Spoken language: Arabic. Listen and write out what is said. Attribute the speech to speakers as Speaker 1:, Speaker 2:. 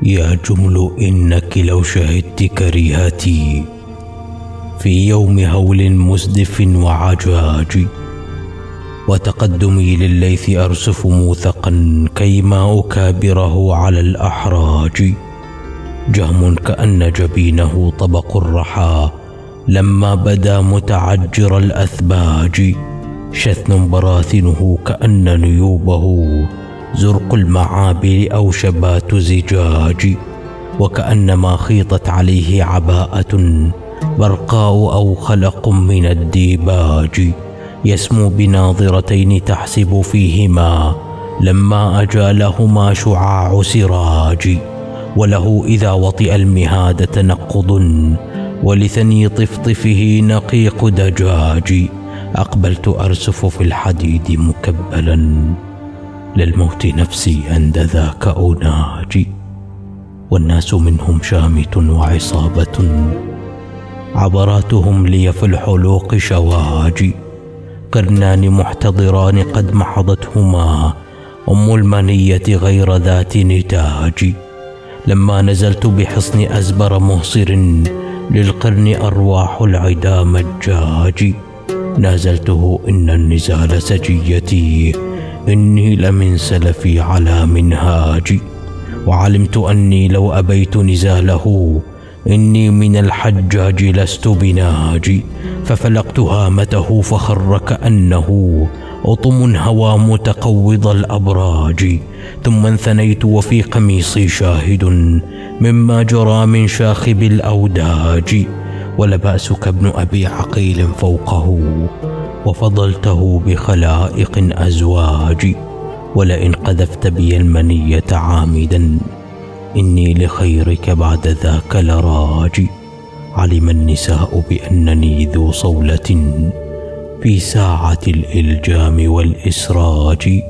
Speaker 1: يا جمل إنك لو شهدت كريهتي في يوم هول مزدف وعجاج، وتقدمي للليث أرسف موثقا كيما أكابره على الأحراج، جهم كأن جبينه طبق الرحى لما بدا متعجر الأثباج، شثن براثنه كأن نيوبه زرق المعابر أو شبات زجاج، وكأنما خيطت عليه عباءة برقاء أو خلق من الديباج، يسمو بناظرتين تحسب فيهما لما أجالهما شعاع سراج، وله إذا وطئ المهاد تنقض ولثني طفطفه نقيق دجاج، أقبلت أرسف في الحديد مكبلا للموت نفسي عند ذاك أناجي، والناس منهم شامت وعصابة عبراتهم لي في الحلوق شواج، قرنان محتضران قد محضتهما أم المنية غير ذات نتاج، لما نزلت بحصن أزبر مهصر للقرن أرواح العدا مجاج، نازلته إن النزال سجيتي إني لمن سلفي على منهاج، وعلمت أني لو أبيت نزاله إني من الحجاج لست بناج، ففلقت هامته فخر كأنه أطم هوى متقوض الأبراج، ثم انثنيت وفي قميصي شاهد مما جرى من شاخب الأوداج، ولبأسك ابن أبي عقيل فوقه وفضلته بخلائق أزواج، ولئن قذفت بي المنية عامدا إني لخيرك بعد ذاك لراج، علم النساء بأنني ذو صولة في ساعة الإلجام والإسراج.